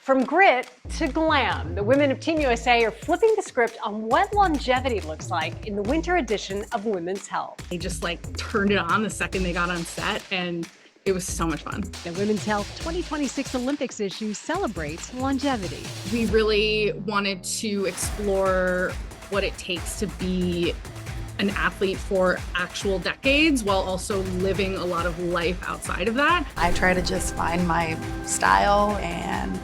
From grit to glam, the women of Team USA are flipping the script on what longevity looks like in the winter edition of Women's Health. They just turned it on the second they got on set, and it was so much fun. The Women's Health 2026 Olympics issue celebrates longevity. We really wanted to explore what it takes to be an athlete for actual decades while also living a lot of life outside of that. I try to just find my style and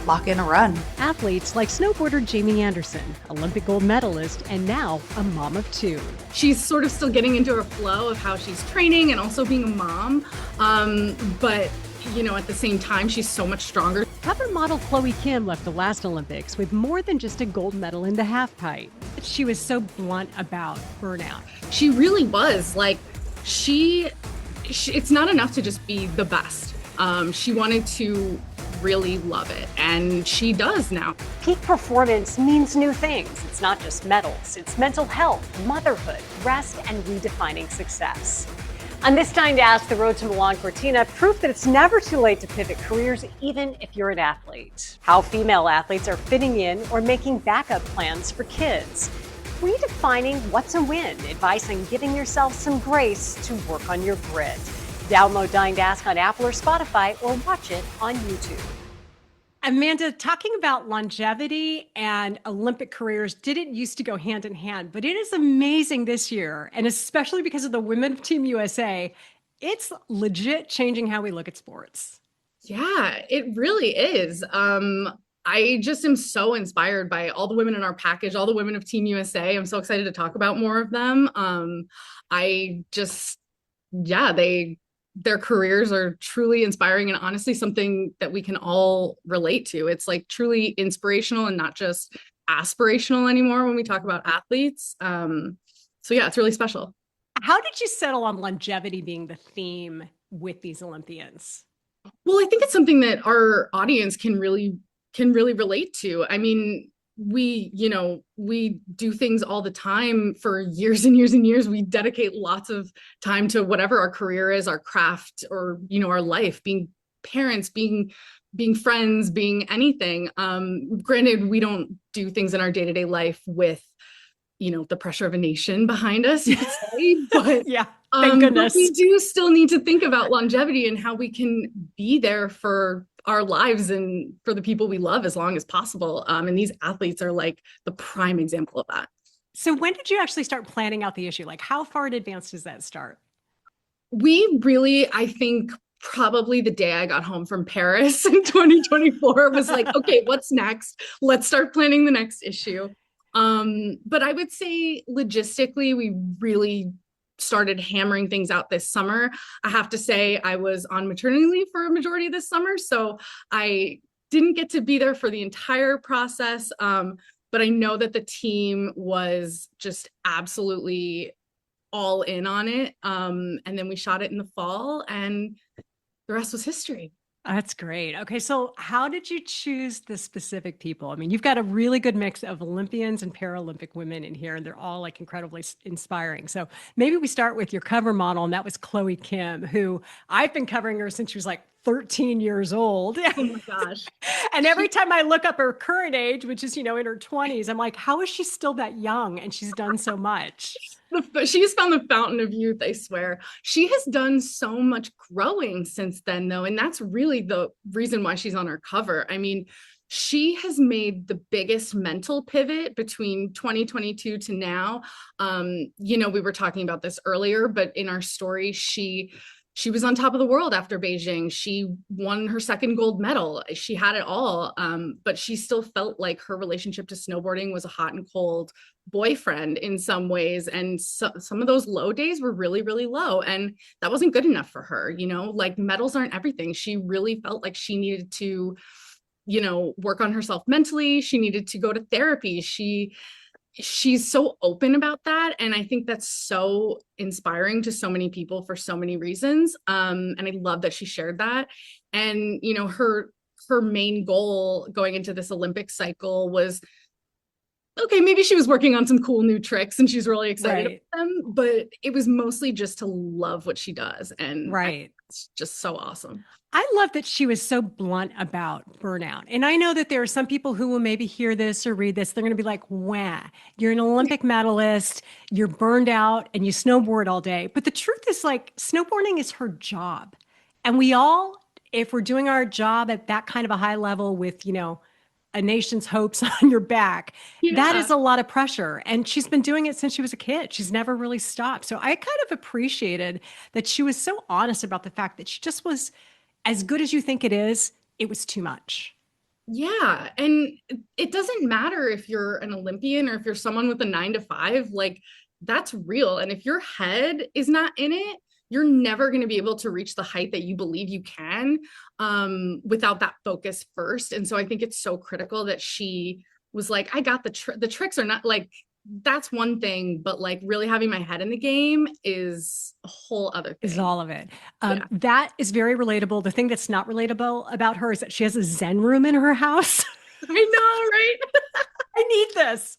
lock in a run. Athletes like snowboarder Jamie Anderson, Olympic gold medalist, and now a mom of two. She's sort of still getting into her flow of how she's training and also being a mom. But at the same time, she's so much stronger. Cover model Chloe Kim left the last Olympics with more than just a gold medal in the halfpipe. She was so blunt about burnout. She really was she it's not enough to just be the best. She wanted to really love it, and she does now. Peak performance means new things. It's not just medals, it's mental health, motherhood, rest, and redefining success. On This Time to Ask, the road to Milan Cortina, proof that it's never too late to pivot careers, even if you're an athlete. How female athletes are fitting in or making backup plans for kids. Redefining what's a win, advice on giving yourself some grace to work on your grit. Download Dying to Ask on Apple or Spotify, or watch it on YouTube. Amanda, talking about longevity and Olympic careers didn't used to go hand in hand, but it is amazing this year, and especially because of the women of Team USA, it's legit changing how we look at sports. Yeah, it really is. I just am so inspired by all the women in our package, all the women of Team USA. I'm so excited to talk about more of them. Their careers are truly inspiring and honestly something that we can all relate to. It's truly inspirational and not just aspirational anymore when we talk about athletes. It's really special. How did you settle on longevity being the theme with these Olympians? Well, I think it's something that our audience can really relate to. I mean, we do things all the time for years and years and years. We dedicate lots of time to whatever our career is, our craft, or, our life, being parents, being friends, being anything. Granted, we don't do things in our day-to-day life with, the pressure of a nation behind us, you could say, but yeah, thank goodness. But we do still need to think about longevity and how we can be there for our lives and for the people we love as long as possible. And these athletes are the prime example of that. So when did you actually start planning out the issue? How far in advance does that start? We really, I think probably the day I got home from Paris in 2024 was okay, what's next? Let's start planning the next issue. But I would say logistically, we really started hammering things out this summer. I have to say I was on maternity leave for a majority of this summer, so I didn't get to be there for the entire process. But I know that the team was just absolutely all in on it. And then we shot it in the fall, and the rest was history. That's great. Okay, so how did you choose the specific people? I mean, you've got a really good mix of Olympians and Paralympic women in here, and they're all incredibly inspiring. So maybe we start with your cover model, and that was Chloe Kim, who I've been covering her since she was 13 years old. Oh my gosh. And every time I look up her current age, which is, in her 20s, I'm like, how is she still that young? And she's done so much. She has found the fountain of youth, I swear. She has done so much growing since then, though. And that's really the reason why she's on our cover. I mean, she has made the biggest mental pivot between 2022 to now. We were talking about this earlier, but in our story, she was on top of the world after Beijing. She won her second gold medal. She had it all. But she still felt like her relationship to snowboarding was a hot and cold boyfriend in some ways. And some of those low days were really, really low. And that wasn't good enough for her. Medals aren't everything. She really felt like she needed to, work on herself mentally. She needed to go to therapy. She's so open about that. And I think that's so inspiring to so many people for so many reasons. And I love that she shared that. And, her main goal going into this Olympic cycle was, okay, maybe she was working on some cool new tricks and she's really excited about them, but it was mostly just to love what she does. And right. It's just so awesome. I love that she was so blunt about burnout. And I know that there are some people who will maybe hear this or read this. They're going to be like, wah, you're an Olympic medalist, you're burned out, and you snowboard all day. But the truth is, like, snowboarding is her job. And we all, if we're doing our job at that kind of a high level with, a nation's hopes on your back, that is a lot of pressure. And she's been doing it since she was a kid. She's never really stopped. So I kind of appreciated that she was so honest about the fact that she just was as good as you think it was too much. Yeah. And it doesn't matter if you're an Olympian or if you're someone with a 9 to 5, like that's real. And if your head is not in it, you're never going to be able to reach the height that you believe you can without that focus first. And so I think it's so critical that she was like, I got the tricks are not like, that's one thing, but like really having my head in the game is a whole other thing. Is all of it. That is very relatable. The thing that's not relatable about her is that she has a Zen room in her house. I know, right? I need this.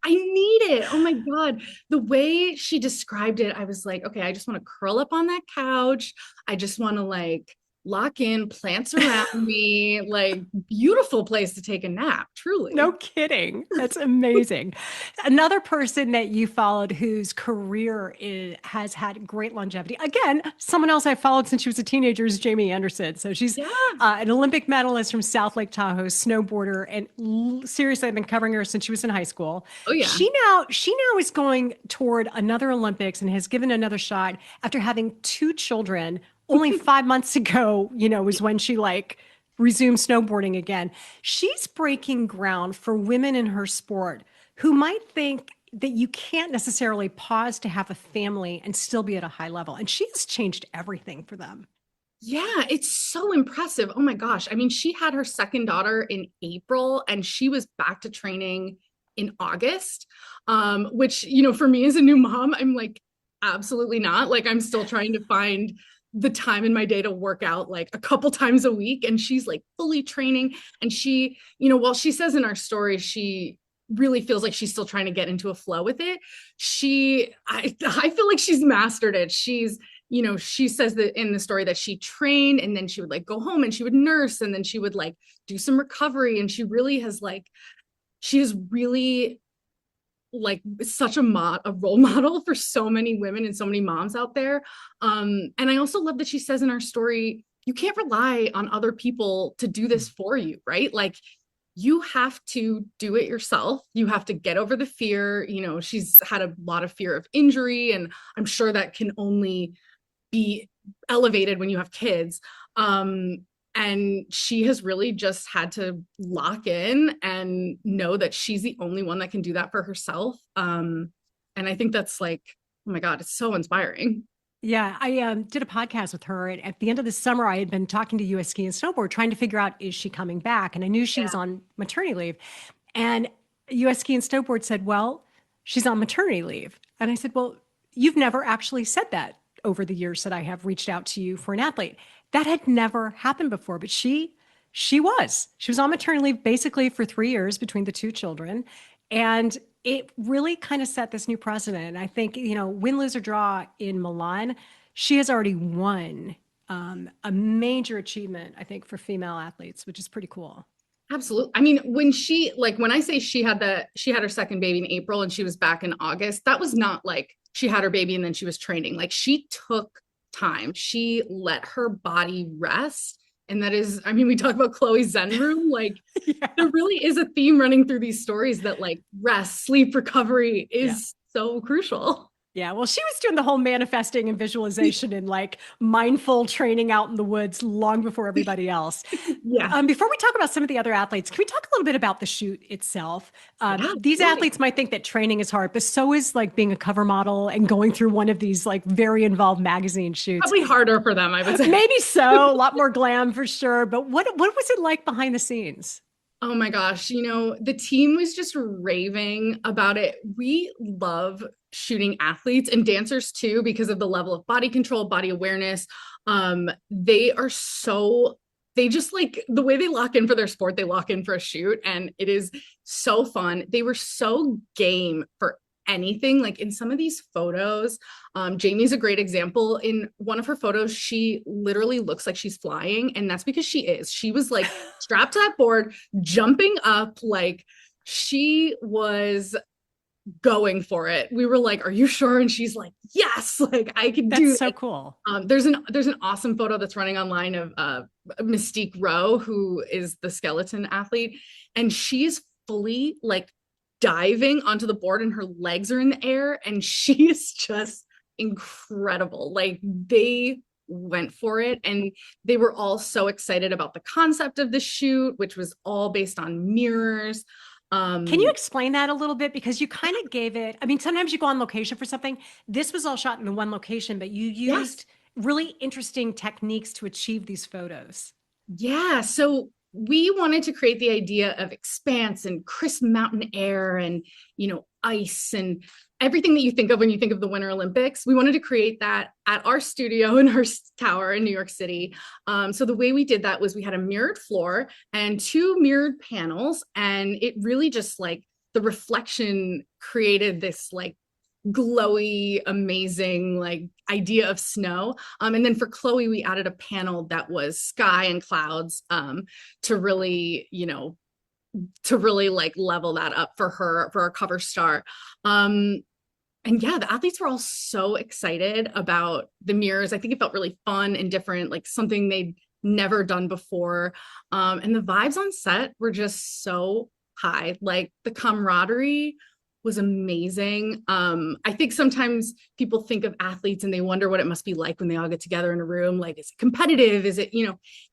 I need it. Oh my God. The way she described it, I was like, okay, I just want to curl up on that couch. I just want to like lock in, plants around me, like beautiful place to take a nap, truly. No kidding. That's amazing. Another person that you followed whose career has had great longevity. Again, someone else I followed since she was a teenager is Jamie Anderson. So she's an Olympic medalist from South Lake Tahoe, snowboarder. And seriously, I've been covering her since she was in high school. Oh yeah. She now is going toward another Olympics and has given another shot after having 2 children. Only 5 months ago, was when she resumed snowboarding again. She's breaking ground for women in her sport who might think that you can't necessarily pause to have a family and still be at a high level. And she has changed everything for them. Yeah, it's so impressive. Oh my gosh. I mean, she had her second daughter in April and she was back to training in August, which, for me as a new mom, I'm like, absolutely not. Like, I'm still trying to find the time in my day to work out like a couple times a week. And she's like fully training. And she, while she says in our story, she really feels like she's still trying to get into a flow with it. I feel like she's mastered it. She's, she says that in the story that she trained and then she would like go home and she would nurse and then she would like do some recovery. And she really has she is really like such a role model for so many women and so many moms out there. And I also love that she says in our story, you can't rely on other people to do this for you, right? Like you have to do it yourself. You have to get over the fear. She's had a lot of fear of injury, and I'm sure that can only be elevated when you have kids. And she has really just had to lock in and know that she's the only one that can do that for herself. And I think that's like, oh my God, it's so inspiring. Yeah, I did a podcast with her. And at the end of the summer, I had been talking to US Ski and Snowboard, trying to figure out, is she coming back? And I knew she was on maternity leave. And US Ski and Snowboard said, well, she's on maternity leave. And I said, well, you've never actually said that over the years that I have reached out to you for an athlete. That had never happened before, but she was on maternity leave basically for 3 years between the 2 children. And it really kind of set this new precedent. I think, win, lose, or draw in Milan, she has already won a major achievement, I think, for female athletes, which is pretty cool. Absolutely. I mean, when I say she had her second baby in April and she was back in August, that was not like she had her baby and then she was training. Like she took time. She let her body rest. And that is, I mean, we talk about Chloe's Zen room. Like there really is a theme running through these stories that like rest, sleep, recovery is so crucial. Yeah, well, she was doing the whole manifesting and visualization and like mindful training out in the woods long before everybody else. Before we talk about some of the other athletes, can we talk a little bit about the shoot itself? These athletes might think that training is hard, but so is like being a cover model and going through one of these like very involved magazine shoots. Probably harder for them, I would say. Maybe so, a lot more glam for sure. But what was it like behind the scenes? Oh my gosh, the team was just raving about it. We love shooting athletes and dancers too, because of the level of body control, body awareness. They just like the way they lock in for their sport, they lock in for a shoot, and it is so fun. They were so game for anything. Like in some of these photos, Jamie's a great example. In one of her photos, she literally looks like she's flying, and that's because she is. She was like strapped to that board, jumping up, like she was going for it. We were like, "Are you sure?" And she's like, "Yes, like I can do That's so it." cool. There's an awesome photo that's running online of Mystique Rowe, who is the skeleton athlete, and she's fully like diving onto the board, and her legs are in the air, and she is just incredible. Like they went for it, and they were all so excited about the concept of the shoot, which was all based on mirrors. Can you explain that a little bit? Because you kind of gave it, I mean, sometimes you go on location for something. This was all shot in the one location, but you used really interesting techniques to achieve these photos. Yeah, so we wanted to create the idea of expanse and crisp mountain air and, ice and everything that you think of when you think of the Winter Olympics. We wanted to create that at our studio in Hearst Tower in New York City. So the way we did that was we had a mirrored floor and 2 mirrored panels, and it really just like the reflection created this like glowy, amazing like idea of snow. And then for Chloe, we added a panel that was sky and clouds to really, like level that up for her, for our cover star. And yeah, the athletes were all so excited about the mirrors. I think it felt really fun and different, like something they'd never done before. And the vibes on set were just so high. Like the camaraderie was amazing. I think sometimes people think of athletes and they wonder what it must be like when they all get together in a room. Like, is it competitive? Is it,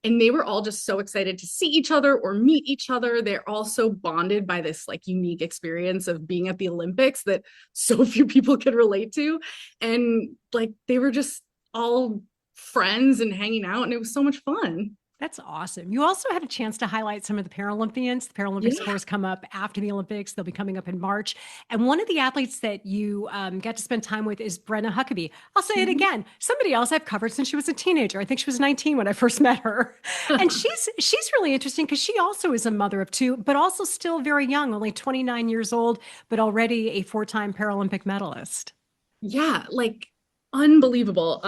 and they were all just so excited to see each other or meet each other. They're all so bonded by this like unique experience of being at the Olympics that so few people can relate to. And like, they were just all friends and hanging out, and it was so much fun. That's awesome. You also had a chance to highlight some of the Paralympians. The Paralympics, of Yeah. course, come up after the Olympics. They'll be coming up in March. And one of the athletes that you got to spend time with is Brenna Huckabee. I'll say it again. Somebody else I've covered since she was a teenager. I think she was 19 when I first met her. And she's really interesting because she also is a mother of 2, but also still very young, only 29 years old, but already a 4-time Paralympic medalist. Yeah, like unbelievable.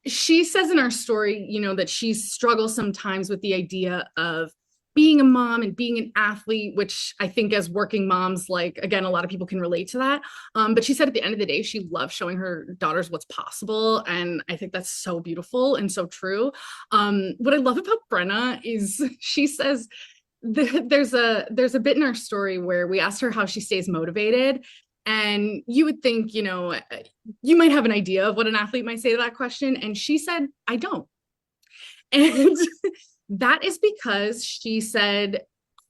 She says in our story, that she struggles sometimes with the idea of being a mom and being an athlete, which I think as working moms, like, again, a lot of people can relate to that. But she said at the end of the day, she loves showing her daughters what's possible. And I think that's so beautiful and so true. What I love about Brenna is she says, there's a bit in our story where we asked her how she stays motivated. And you would think, you might have an idea of what an athlete might say to that question. And she said, I don't. And that is because she said,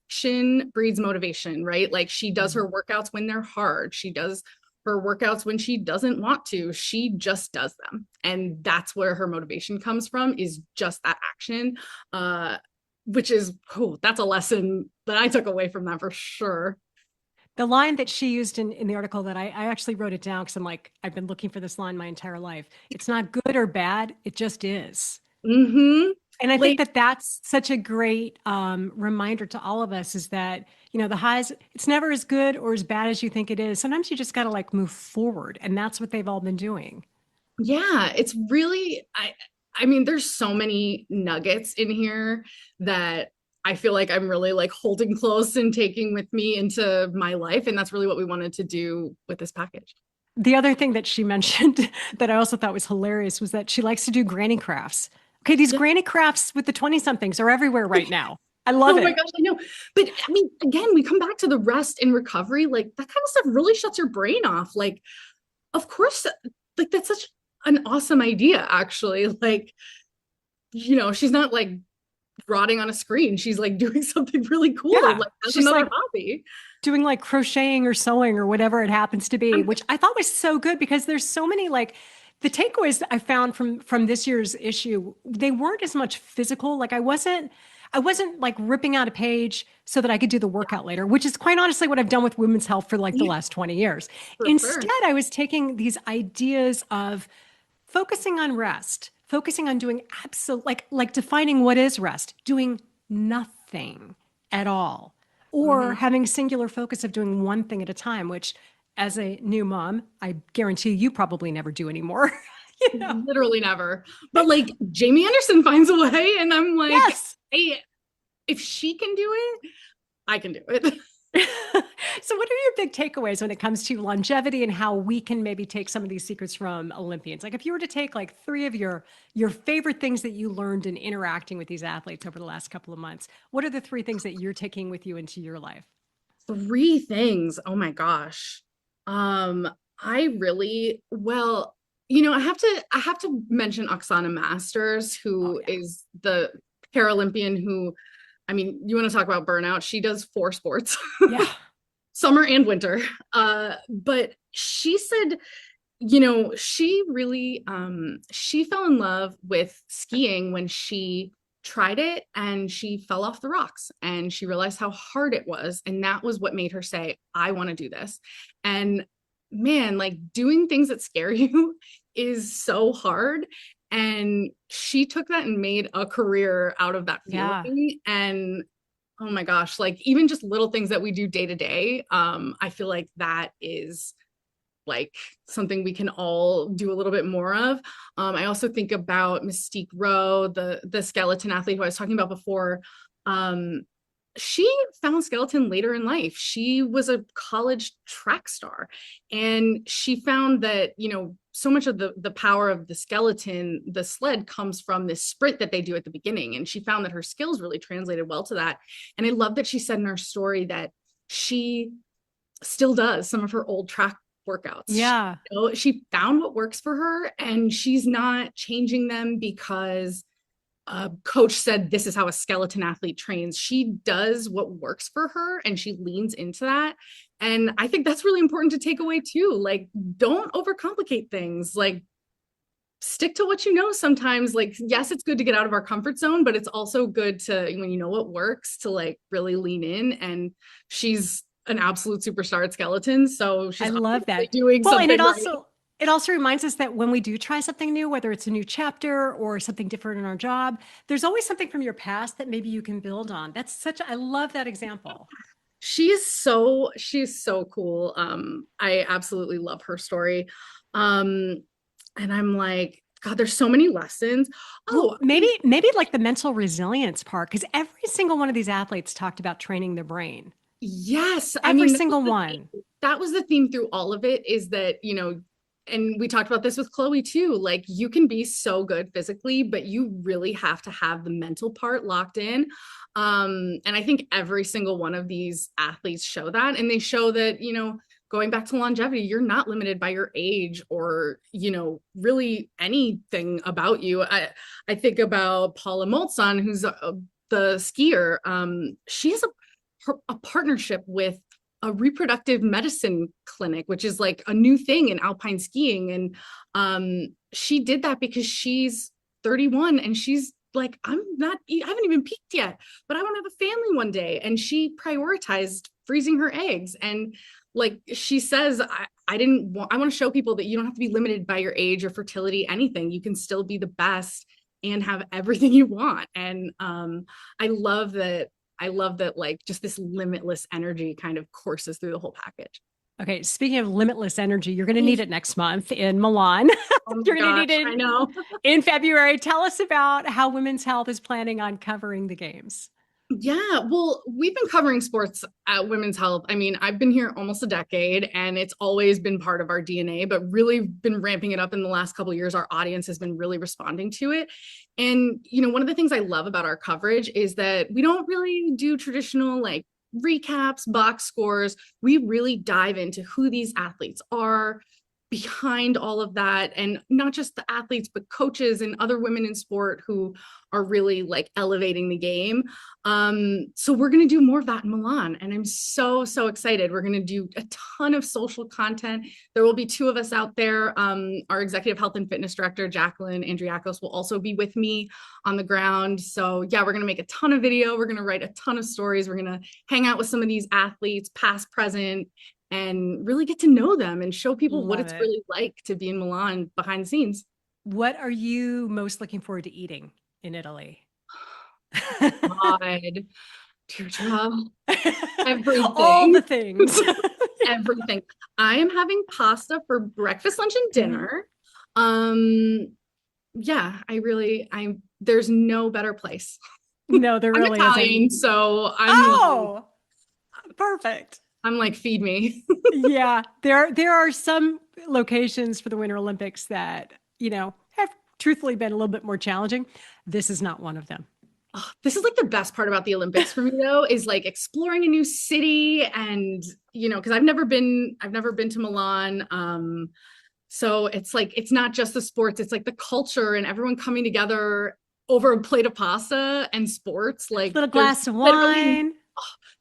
action breeds motivation, right? Like she does her workouts when they're hard. She does her workouts when she doesn't want to. She just does them. And that's where her motivation comes from, is just that action, which is, that's a lesson that I took away from that for sure. The line that she used in the article that I actually wrote it down because I'm like, I've been looking for this line my entire life. It's not good or bad. It just is. Mm-hmm. And I think that that's such a great reminder to all of us, is that, the highs, it's never as good or as bad as you think it is. Sometimes you just got to like move forward. And that's what they've all been doing. Yeah, it's really, I mean, there's so many nuggets in here that I feel like I'm really like holding close and taking with me into my life. And that's really what we wanted to do with this package. The other thing that she mentioned that I also thought was hilarious was that she likes to do granny crafts. Okay, these granny crafts with the 20-somethings are everywhere right now. I love it. Oh my gosh, I know. But I mean, again, we come back to the rest and recovery. Like that kind of stuff really shuts your brain off. Like, of course, like that's such an awesome idea, actually. Like, she's not like rotting on a screen. She's like doing something really cool. Yeah, like that's she's another like hobby. Doing like crocheting or sewing or whatever it happens to be, which I thought was so good because there's so many like the takeaways I found from this year's issue. They weren't as much physical. Like I wasn't like ripping out a page so that I could do the workout later, which is quite honestly what I've done with women's health for like the last 20 years. Instead, I was taking these ideas of focusing on rest, focusing on doing like defining what is rest, doing nothing at all. or having singular focus of doing one thing at a time, which as a new mom, I guarantee you probably never do anymore. You know? Literally never. But like Jamie Anderson finds a way, and I'm like, Yes. hey, if she can do it, I can do it. So what are your big takeaways when it comes to longevity and how we can maybe take some of these secrets from Olympians? Like if you were to take like three of your favorite things that you learned in interacting with these athletes over the last couple of months, what are the three things that you're taking with you into your life? Three things. Oh my gosh. I really, well, I have to mention Oksana Masters, who is the Paralympian who, I mean, you want to talk about burnout? She does 4 sports. Yeah. Summer and winter. But she said, she really she fell in love with skiing when she tried it and she fell off the rocks and she realized how hard it was. And that was what made her say, I want to do this. And man, like doing things that scare you is so hard. And she took that and made a career out of that feeling. Yeah. And oh my gosh, like even just little things that we do day to day, I feel like that is like something we can all do a little bit more of. I also think about Mystique Rowe, the skeleton athlete who I was talking about before. She found skeleton later in life. She was a college track star, and she found that, so much of the power of the skeleton, the sled, comes from this sprint that they do at the beginning. And she found that her skills really translated well to that. And I love that she said in her story that she still does some of her old track workouts. Yeah. She found what works for her, and she's not changing them because a coach said this is how a skeleton athlete trains. She does what works for her and she leans into that. And I think that's really important to take away too. Like, don't overcomplicate things. Like, stick to what you know sometimes. Like, yes, it's good to get out of our comfort zone, but it's also good to, when you know what works, to like really lean in. And she's an absolute superstar at skeleton. So she's I love that. doing Well, something and right. it also reminds us that when we do try something new, whether it's a new chapter or something different in our job, there's always something from your past that maybe you can build on. I love that example. She's so cool. I absolutely love her story. And I'm like, God, there's so many lessons. Well, maybe like the mental resilience part, because every single one of these athletes talked about training their brain. Yes. Every single one. That was the theme through all of it, is that, and we talked about this with Chloe too, like you can be so good physically, but you really have to have the mental part locked in. And I think every single one of these athletes show that, and they show that, going back to longevity, you're not limited by your age or, really anything about you. I think about Paula Moltzon, who's the skier. She has a partnership with a reproductive medicine clinic, which is like a new thing in alpine skiing. And she did that because she's 31 and she's like, I haven't even peaked yet, but I want to have a family one day. And she prioritized freezing her eggs. And like she says, I want to show people that you don't have to be limited by your age or fertility, anything. You can still be the best and have everything you want. And I love that like just this limitless energy kind of courses through the whole package. Okay, speaking of limitless energy, you're going to need it next month in Milan. Oh You're going to need it I know. in February. Tell us about how Women's Health is planning on covering the games. Yeah, well, we've been covering sports at Women's Health. I mean, I've been here almost a decade and it's always been part of our DNA, but really been ramping it up in the last couple of years. Our audience has been really responding to it. And, one of the things I love about our coverage is that we don't really do traditional like recaps, box scores. We really dive into who these athletes are, behind all of that, and not just the athletes but coaches and other women in sport who are really like elevating the game. So we're going to do more of that in Milan, and I'm so excited. We're going to do a ton of social content. There will be 2 of us out there. Our executive health and fitness director Jacqueline Andriakos will also be with me on the ground. So yeah, we're going to make a ton of video, we're going to write a ton of stories, we're going to hang out with some of these athletes past, present, and really get to know them and show people what it's really like to be in Milan behind the scenes. What are you most looking forward to eating in Italy? God. Deirdre, All the everything. things. Everything. I am having pasta for breakfast, lunch, and Mm-hmm. dinner. Yeah, there's no better place. No, there I'm really Italian, isn't. so Oh, perfect. I'm like, feed me. Yeah, there are some locations for the Winter Olympics that, have truthfully been a little bit more challenging. This is not one of them. Oh, this is like the best part about the Olympics for me though, is like exploring a new city and, because I've never been to Milan. So it's like, it's not just the sports, it's like the culture and everyone coming together over a plate of pasta and sports. Like Little glass of wine.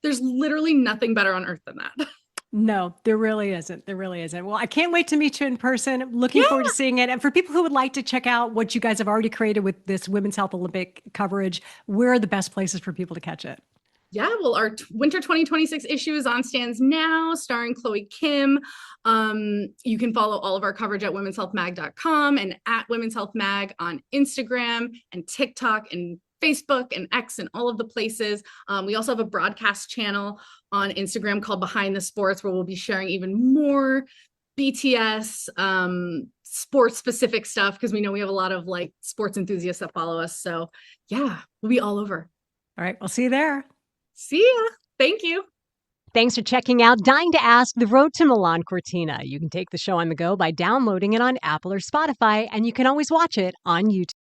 There's literally nothing better on earth than that. No, there really isn't. There really isn't. Well, I can't wait to meet you in person. Looking forward to seeing it. And for people who would like to check out what you guys have already created with this Women's Health Olympic coverage, where are the best places for people to catch it? Yeah, well, our winter 2026 issue is on stands now, starring Chloe Kim. You can follow all of our coverage at womenshealthmag.com and at Women's Health Mag on Instagram and TikTok and Facebook and X and all of the places. We also have a broadcast channel on Instagram called Behind the Sports, where we'll be sharing even more BTS sports specific stuff, because we know we have a lot of like sports enthusiasts that follow us. So yeah, we'll be all over. All right, we'll see you there. See ya. Thank you. Thanks for checking out Dying to Ask, The Road to Milan Cortina. You can take the show on the go by downloading it on Apple or Spotify, and you can always watch it on YouTube.